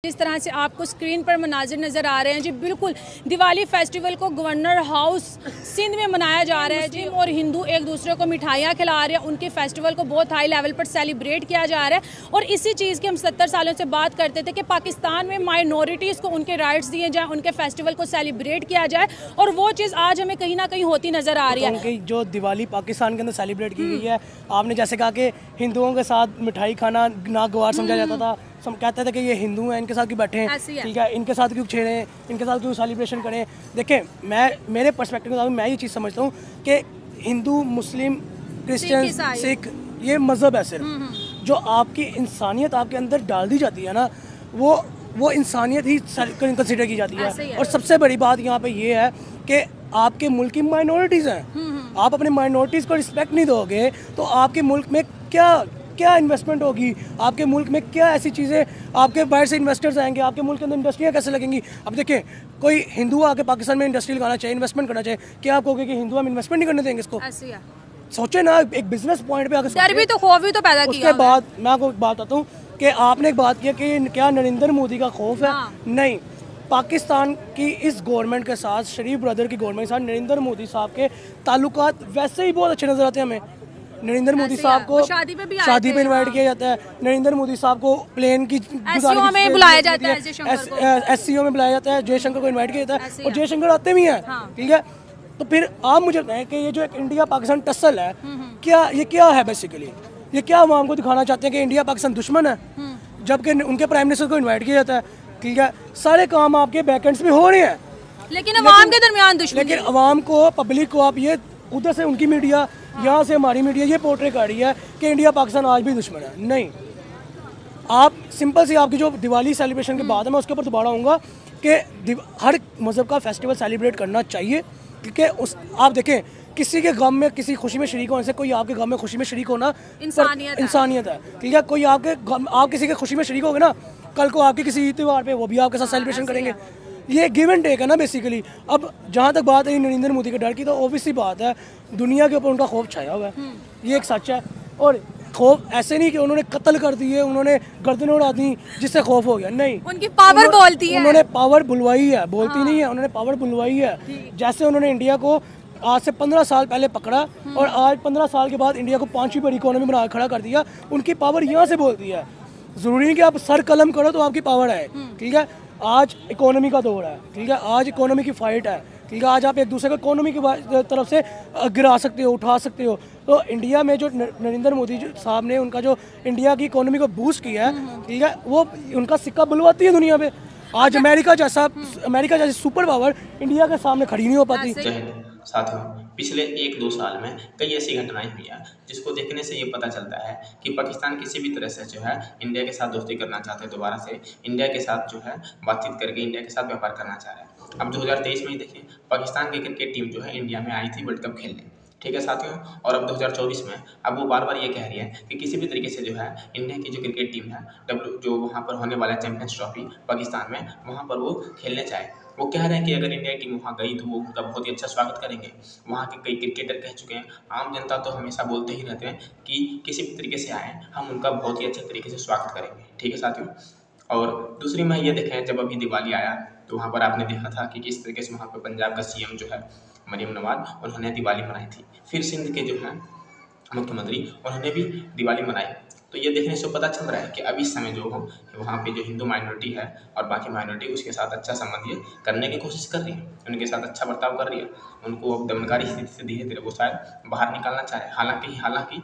जिस तरह से आपको स्क्रीन पर मनाजिर नज़र आ रहे हैं जी, बिल्कुल दिवाली फेस्टिवल को गवर्नर हाउस सिंध में मनाया जा रहा है जी। और हिंदू एक दूसरे को मिठाइयाँ खिला रहे हैं, उनके फेस्टिवल को बहुत हाई लेवल पर सेलिब्रेट किया जा रहा है। और इसी चीज़ की हम 70 सालों से बात करते थे कि पाकिस्तान में माइनॉरिटीज़ को उनके राइट्स दिए जाएँ, उनके फेस्टिवल को सेलिब्रेट किया जाए, और वो चीज़ आज हमें कहीं ना कहीं होती नज़र आ रही है। जो दिवाली पाकिस्तान के अंदर सेलिब्रेट की गई है, आपने जैसे कहा कि हिंदुओं के साथ मिठाई खाना नागवार समझा जाता था, हम कहते थे कि ये हिंदू हैं, इनके साथ क्यों बैठे हैं, ठीक है, इनके साथ क्यों छेड़ें, इनके साथ क्यों सेलिब्रेशन करें। देखें, मेरे पर्सपेक्टिव में मैं ये चीज़ समझता हूँ कि हिंदू, मुस्लिम, क्रिश्चियन, सिख, ये मज़हब है सिर्फ जो आपकी इंसानियत आपके अंदर डाल दी जाती है ना, वो इंसानियत ही कंसिडर की जाती है। और सबसे बड़ी बात यहाँ पे ये है कि आपके मुल्क की माइनॉरिटीज़ हैं, आप अपने माइनॉरिटीज़ को रिस्पेक्ट नहीं दोगे तो आपके मुल्क में क्या इन्वेस्टमेंट होगी, आपके मुल्क में क्या ऐसी चीज़ें, आपके बाहर से इन्वेस्टर्स आएंगे, आपके मुल्क के अंदर इंडस्ट्रियाँ कैसे लगेंगी। अब देखें, कोई हिंदू आके पाकिस्तान में इंडस्ट्री लगाना चाहिए, इन्वेस्टमेंट करना चाहिए, क्या आप कहोगे कि हिंदू हम इन्वेस्टमेंट नहीं करने देंगे इसको? सोचे ना, एक बिजनेस पॉइंट पे आकर डर भी तो खौफ भी तो पैदा किया। उसके बाद मैं आपको एक बात बताता हूँ कि आपने एक बात किया कि क्या नरेंद्र मोदी का खौफ है? नहीं, पाकिस्तान की इस गवर्नमेंट के साथ, शरीफ ब्रदर की गवर्नमेंट के साथ नरेंद्र मोदी साहब के ताल्लुकात वैसे ही बहुत अच्छे नजर आते हैं हमें। नरेंद्र मोदी साहब को शादी पे इनवाइट किया जाता है, नरेंद्र मोदी साहब को प्लेन की SCO में बुलाया जाता है, SCO में बुलाया जाता है, जयशंकर को इनवाइट किया जाता है और जयशंकर आते भी हैं, ठीक है। तो फिर आप मुझे बताएं कि ये जो एक इंडिया पाकिस्तान टसल है, क्या है बेसिकली? ये क्या आवाम को दिखाना चाहते हैं कि इंडिया पाकिस्तान दुश्मन है, जबकि उनके प्राइम मिनिस्टर को इन्वाइट किया जाता है, ठीक है। सारे काम आपके बैकएंड्स में हो रहे हैं, लेकिन अवाम के दरमियान दुश्मनी, लेकिन अवाम को, पब्लिक को आप ये उधर से उनकी मीडिया, यहाँ से हमारी मीडिया ये पोर्ट्रे कर रही है कि इंडिया पाकिस्तान आज भी दुश्मन है। नहीं, आप सिंपल सी आपकी जो दिवाली सेलिब्रेशन के बाद है, मैं उसके ऊपर दोबारा आऊँगा कि हर मज़हब का फेस्टिवल सेलिब्रेट करना चाहिए, क्योंकि आप देखें, किसी के गम में, किसी खुशी में शरीक होने से, कोई आपके गम में खुशी में शरीक होना इंसानियत है, ठीक है। कोई आप किसी के खुशी में शरीक होगे ना, कल को आपके किसी त्यौहार पे वो भी आपके साथ सेलिब्रेशन करेंगे। ये गिव एंड टेक है ना बेसिकली। अब जहाँ तक बात है नरेंद्र मोदी के डर की, तो ऑब्वियसली बात है दुनिया के ऊपर उनका खौफ छाया हुआ है, ये एक सच है। और खौफ ऐसे नहीं कि उन्होंने कत्ल कर दिए, उन्होंने गर्दनें उड़ा दी जिससे खौफ हो गया, नहीं, उनकी पावर बोलती है, उन्होंने पावर बुलवाई है, बोलती नहीं है, उन्होंने पावर बुलवाई है। जैसे उन्होंने इंडिया को आज से 15 साल पहले पकड़ा और आज 15 साल के बाद इंडिया को 5वीं बड़ी इकोनॉमी बना खड़ा कर दिया, उनकी पावर यहाँ से बोलती है। ज़रूरी नहीं कि आप सर कलम करो तो आपकी पावर है, ठीक है। आज इकोनॉमी का दौर है, ठीक है, आज इकोनॉमी की फाइट है, ठीक है। आज आप एक दूसरे को इकोनॉमी की तरफ से गिरा सकते हो, उठा सकते हो। तो इंडिया में जो नरेंद्र मोदी साहब ने उनका जो इंडिया की इकोनॉमी को बूस्ट किया है, ठीक है, वो उनका सिक्का बुलवाती है दुनिया पे। आज अमेरिका जैसी सुपर पावर इंडिया के सामने खड़ी नहीं हो पाती। साथियों, पिछले 1-2 साल में कई ऐसी घटनाएं हुई हैं जिसको देखने से ये पता चलता है कि पाकिस्तान किसी भी तरह से जो है इंडिया के साथ दोस्ती करना चाहते हैं, दोबारा से इंडिया के साथ जो है बातचीत करके इंडिया के साथ व्यापार करना चाह रहे हैं। अब 2023 में ही देखिए, पाकिस्तान की क्रिकेट टीम जो है इंडिया में आई थी वर्ल्ड कप खेलने, ठीक है साथियों। और अब 2024 में अब वो बार बार ये कह रही है कि किसी भी तरीके से जो है इंडिया की जो क्रिकेट टीम है, जो वहाँ पर होने वाला चैंपियंस ट्रॉफी पाकिस्तान में, वहाँ पर वो खेलने चाहे। वो कह रहे हैं कि अगर इंडिया की टीम वहाँ गई तो वो उनका बहुत ही अच्छा स्वागत करेंगे। वहाँ के कई क्रिकेटर कह चुके हैं, आम जनता तो हमेशा बोलते ही रहते हैं कि किसी भी तरीके से आएँ हम उनका बहुत ही अच्छे तरीके से स्वागत करेंगे, ठीक है साथियों। और दूसरी में ये देखें, जब अभी दिवाली आया तो वहाँ पर आपने देखा था कि किस तरीके से वहाँ पर पंजाब का CM जो है मरियम नवाज, उन्होंने दिवाली मनाई थी। फिर सिंध के जो हैं मुख्यमंत्री, उन्होंने भी दिवाली मनाई। तो ये देखने से पता चल रहा है कि अभी इस समय जो हो वहाँ पे जो हिंदू माइनॉरिटी है और बाकी माइनॉरिटी उसके साथ अच्छा संबंध ये करने की कोशिश कर रही है, उनके साथ अच्छा बर्ताव कर रही है, उनको अब दमनकारी स्थिति से धीरे धीरे वो शायद बाहर निकालना चाहे। हालांकि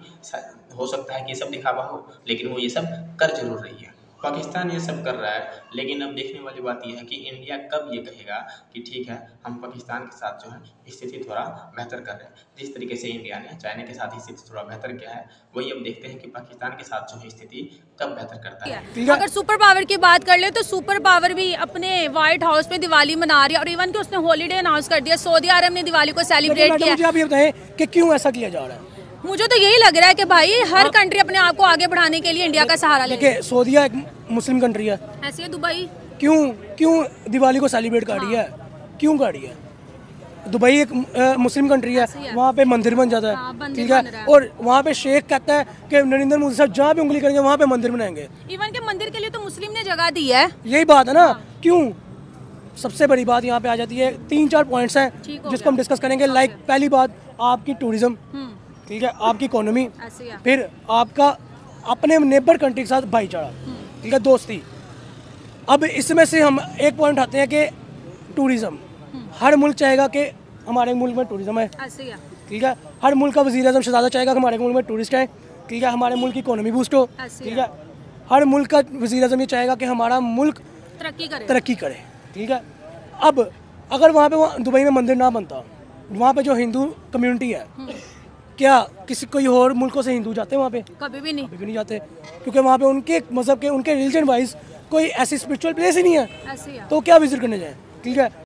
हो सकता है कि ये सब दिखावा हो, लेकिन वो ये सब कर जरूर रही है। पाकिस्तान ये सब कर रहा है, लेकिन अब देखने वाली बात यह है कि इंडिया कब ये कहेगा कि ठीक है हम पाकिस्तान के साथ जो है स्थिति थोड़ा बेहतर कर रहे हैं। जिस तरीके से इंडिया ने चाइना के साथ स्थिति थोड़ा बेहतर किया है, वही अब देखते हैं कि पाकिस्तान के साथ जो है स्थिति कब बेहतर करता है। अगर सुपर पावर की बात कर ले तो सुपर पावर भी अपने व्हाइट हाउस में दिवाली मना रही है, और इवन कि उसने हॉलीडे अनाउंस कर दिया। सऊदी अरब ने दिवाली को सेलिब्रेट किया। मुझे आप ये बताएं कि क्यों ऐसा किया जा रहा है? मुझे तो यही लग रहा है कि भाई हर कंट्री अपने आप को आगे बढ़ाने के लिए इंडिया का सहारा ले। सऊदीया एक मुस्लिम कंट्री है, ऐसे है दुबई, क्यों दिवाली को सेलिब्रेट कर रही है? क्यों कर रही है? दुबई एक मुस्लिम कंट्री है, वहाँ पे मंदिर बन जाता है, ठीक है, और वहाँ पे शेख कहता है कि नरेंद्र मोदी साहब जहाँ पे उंगली करेंगे वहाँ पे मंदिर बनाएंगे। इवन के मंदिर के लिए तो मुस्लिम ने जगह दी है। यही बात है ना, क्यों? सबसे बड़ी बात यहाँ पे आ जाती है, 3-4 पॉइंट्स हैं जिसको हम डिस्कस करेंगे। लाइक पहली बात आपकी टूरिज्म, ठीक है, आपकी इकोनॉमी, फिर आपका अपने नेबर कंट्री के साथ भाईचारा, ठीक है, दोस्ती। अब इसमें से हम एक पॉइंट आते हैं कि टूरिज्म। हर मुल्क चाहेगा कि हमारे मुल्क में टूरिज्म है, ठीक है, हर मुल्क का वज़ीर-ए-आज़म शहज़ादा चाहेगा कि हमारे मुल्क में टूरिस्ट है, ठीक है, हमारे मुल्क की इकोनॉमी बूस्ट हो, ठीक है, हर मुल्क का वज़ीर-ए-आज़म ये चाहेगा कि हमारा मुल्क तरक्की करे, ठीक है। अब अगर वहाँ पे दुबई में मंदिर ना बनता, वहाँ पे जो हिंदू कम्युनिटी है, क्या किसी कोई और मुल्कों से हिंदू जाते हैं वहाँ पे? कभी भी नहीं जाते, क्योंकि वहाँ पे उनके मज़हब के, उनके रिलीजन वाइज कोई ऐसी स्पिरिचुअल प्लेस ही नहीं है, तो क्या विजिट करने जाए, ठीक है।